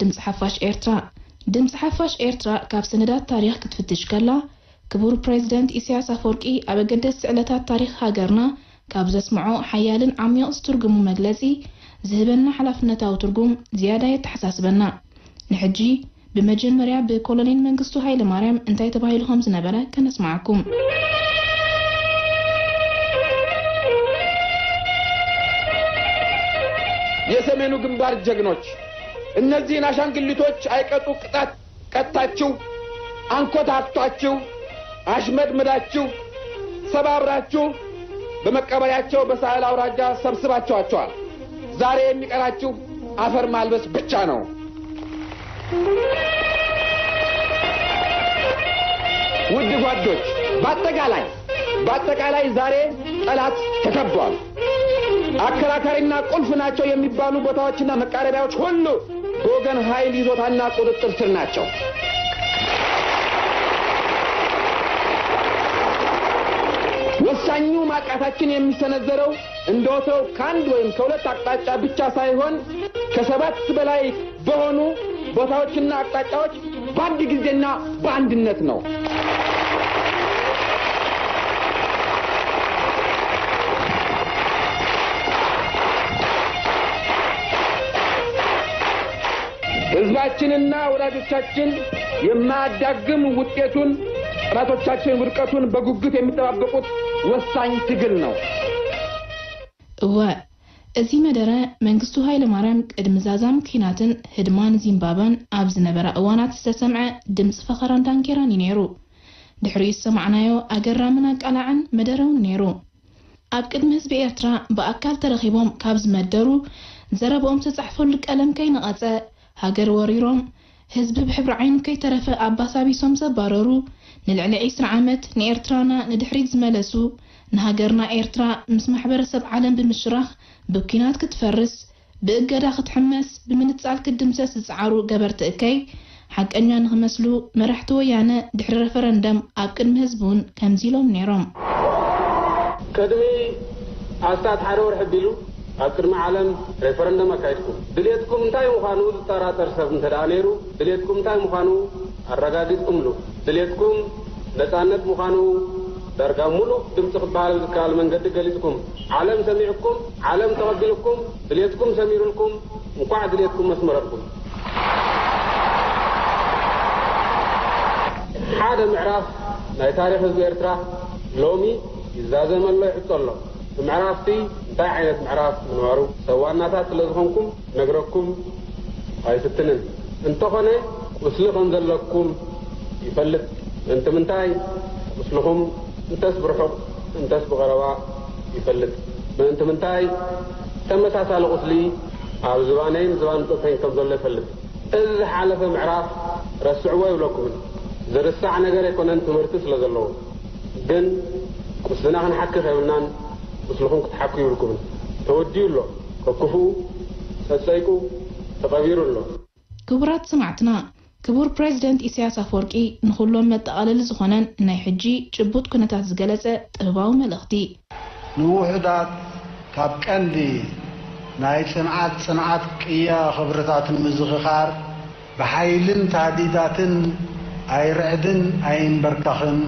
ድምጽ ሓፋሽ ኤርትራ ድምጽ ሓፋሽ ኤርትራ ካብ ሰነዳት ታሪኽ ክትፍትሽ ከላ ክቡር ፕሬዝዳንት ኢሳያስ አፈወርቂ አበገደስ ዕለታት ታሪኽ ሃገርና ካብ ዘስምዖ ሓያልን ዓሚቕ ትርጉሙ መግለጺ ዝህበና ሓላፍነታዊ ትርጉም ዝያዳ የተሓሳስበና ንሕጂ በመጀመሪያ በኮሎኔል መንግስቱ ኃይለ ማርያም እንታይ ተባሂሉ ከም ዝነበረ ከነስማዓኩም የሰሜኑ ግንባር ጀግኖች እነዚህን አሻንግሊቶች አይቀጡ ቅጣት ቀጣችሁ አንኮታክቷችሁ አሽመድምዳችሁ ሰባብራችሁ በመቀበሪያቸው በሳህል አውራጃ ሰብስባችኋቸዋል። ዛሬ የሚቀራችሁ አፈር ማልበስ ብቻ ነው። ውድ ጓዶች በአጠቃላይ ዛሬ ጠላት ተከቧል። አከራካሪና ቁልፍ ናቸው የሚባሉ ቦታዎችና መቃረቢያዎች ሁሉ በወገን ኃይል ይዞታና ቁጥጥር ስር ናቸው። ወሳኙ ማቃታችን የሚሰነዘረው እንደወትሮው ከአንድ ወይም ከሁለት አቅጣጫ ብቻ ሳይሆን ከሰባት በላይ በሆኑ ቦታዎችና አቅጣጫዎች በአንድ ጊዜና በአንድነት ነው። ህዝባችንና ወዳጆቻችን የማያዳግም ውጤቱን ጠላቶቻችን ውድቀቱን በጉጉት የሚጠባበቁት ወሳኝ ትግል ነው። እዚ መደረ መንግስቱ ኃይለ ማርያም ቅድም ዛዛም ኪናትን ህድማን ዚምባብዌን ኣብ ዝነበረ እዋናት ዝተሰምዐ ድምጽ ፈኸራን ዳንኬራን ነይሩ። ድሕሪ ሰማዕናዮ ኣገራምን ኣቃላዕን መደረውን ነይሩ። ኣብ ቅድሚ ህዝቢ ኤርትራ በኣካል ተረኺቦም ካብ ዝመደሩ ዘረብኦም ተጻሕፈሉ ቀለም ከይነቐጸ ሃገር ወሪሮም ህዝቢ ብሕብሪ ዓይኑ ከይተረፈ ኣባሳቢሶም ዘባረሩ ንልዕሊ 20 ዓመት ንኤርትራና ንድሕሪት ዝመለሱ ንሃገርና ኤርትራ ምስ ማሕበረሰብ ዓለም ብምሽራኽ ብኩናት ክትፈርስ ብእገዳ ክትሕመስ ብምንጻል ክትድምሰስ ዝጻዕሩ ገበርቲ እከይ ሓቀኛ ንኽመስሉ መራሕቲ ወያነ ድሕሪ ረፈረንደም ኣብ ቅድሚ ህዝቡን ከምዚሎም ነይሮም ቅድሚ ኣስታት ሓደ ወርሒ ቢሉ ኣብ ቅድሚ ዓለም ሬፈረንደም ኣካይድኩም ድሌትኩም እንታይ ምዃኑ ዝጠራጠር ሰብ እንተደኣ ነይሩ ድሌትኩም እንታይ ምዃኑ ኣረጋጊጽኩምሉ ድሌትኩም ነጻነት ምዃኑ ደርጋ ሙሉ ድምጽ ክባል ዝካል መንገዲ ገሊጽኩም ዓለም ሰሚዕኩም ዓለም ተቐቢልኩም ድሌትኩም ሰሚሩልኩም እንኳዕ ድሌትኩም መስመረልኩም ሓደ ምዕራፍ ናይ ታሪኽ ህዝቢ ኤርትራ ሎሚ ይዛዘመሎ ይሕጸሎ ምዕራፍቲ እንታይ ዓይነት ምዕራፍ ምንባሩ ሰዋናታት ስለዝኾንኩም ነግረኩም ኣይፍትንን እንተኾነ ቁስሊ ከም ዘለኩም ይፈልጥ እንት ምንታይ ቁስልኹም እንተስ ብርሑቕ እንተስ ብቐረባ ይፈልጥ እንት ምንታይ ተመሳሳሊ ቁስሊ ኣብ ዝባነይን ዝባን ጥፈይን ከም ዘሎ ይፈልጥ እዚ ዝሓለፈ ምዕራፍ ረስዕዎ ይብለኩምን ዝርሳዕ ነገር ኣይኮነን ትምህርቲ ስለ ዘለዎ ግን ቁስልና ክንሓክኽ የብልናን ቁስልኹም ክትሓኩ ይብልኩምን ተወዲዩሎ ከክፉ ተጸይቁ ተቐቢሩሎ ክቡራት ሰማዕትና ክቡር ፕሬዝዳንት ኢሳያስ አፈወርቂ ንኹሎም መጠቃለሊ ዝኾነን ናይ ሕጂ ጭቡጥ ኩነታት ዝገለጸ ጥበባዊ መልእኽቲ ንውሕዳት ካብ ቀንዲ ናይ ጽንዓት ቅያ ኽብርታትን ምዝኽኻር ብሓይልን ታዲዳትን ኣይርዕድን ኣይንበርካኽን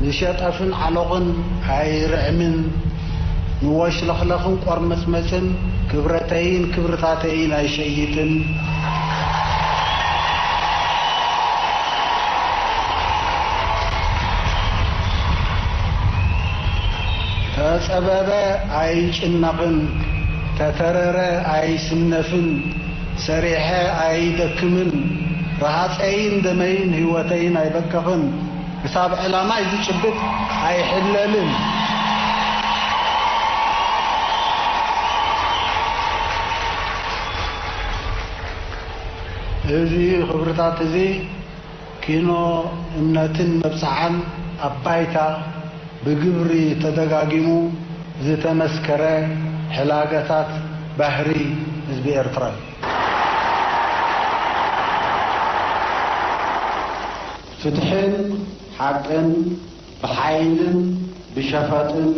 ንሸጠፍን ዓሎቕን ኣይርዕምን ንወሽለኽለኽን ቆርመጽመጽን ክብረተይን ክብርታተይን ኣይሸይጥን ተጸበበ ኣይጭነቕን ተተረረ ኣይስነፍን ሰሪሐ ኣይደክምን ረሃፀይን ደመይን ህይወተይን ኣይበከኽን ክሳብ ዕላማ ዝጭብጥ ኣይሕለልን እዚ ክብርታት እዚ ኪኖ እምነትን መብጽዓን ኣባይታ بجبر تدጋጊሙ ዝተመስከረ ሕላገታት ባህሪ ህዝቢ ኤርትራ ፍትሕን ሓቅን ብሓይልን ብሸፈጥን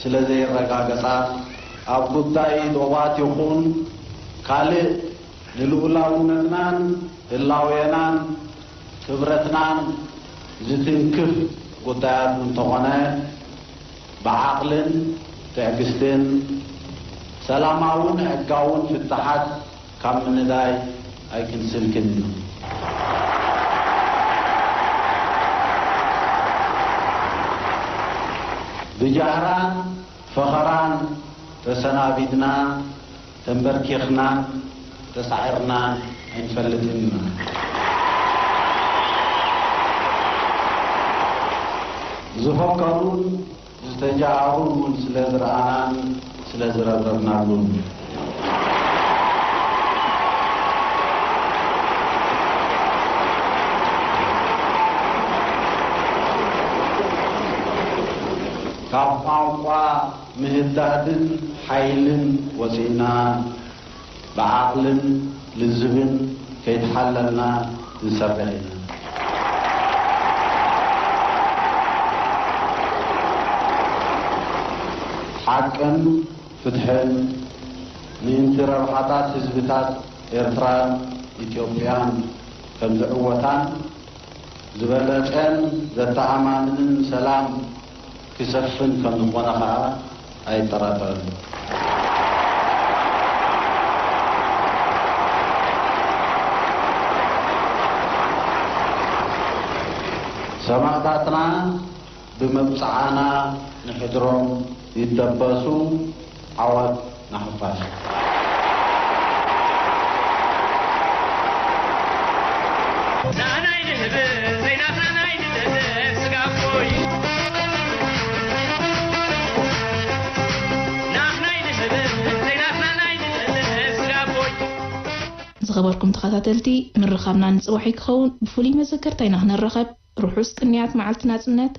ስለዘይረጋገጻ ኣብ ጉዳይ ዶባት ይኹን ካልእ للأولويتنا اللاوينان كبرتنا زتنكف قدام منطقنا بعقل تعكستن سلاماون أجاون في التحت كم من داي أيكن سلكن بجهران فخران تسنابدنا تنبركيخنا تسعرنا انفلتنا زفكرون زتجاعون سلازرعان سلازرابرنالون كافاوا مهدادن حيلن وزينا بعقل للزبن كيتحللنا نسبعنا حقا فتحن من ترى حزبتات إرتران إثيوبيان كم زعوتان زبلتان ذات أمان سلام كسفن كم نقونها أي طرفان سمعتنا بمبصعنا نحضرهم يتبسوا عوض نحفاش زخبركم تخاتلتي من رخابنا نصوحي كخون بفولي مذكرتين هنا الرخب روحوس كنيات معلتنا سنات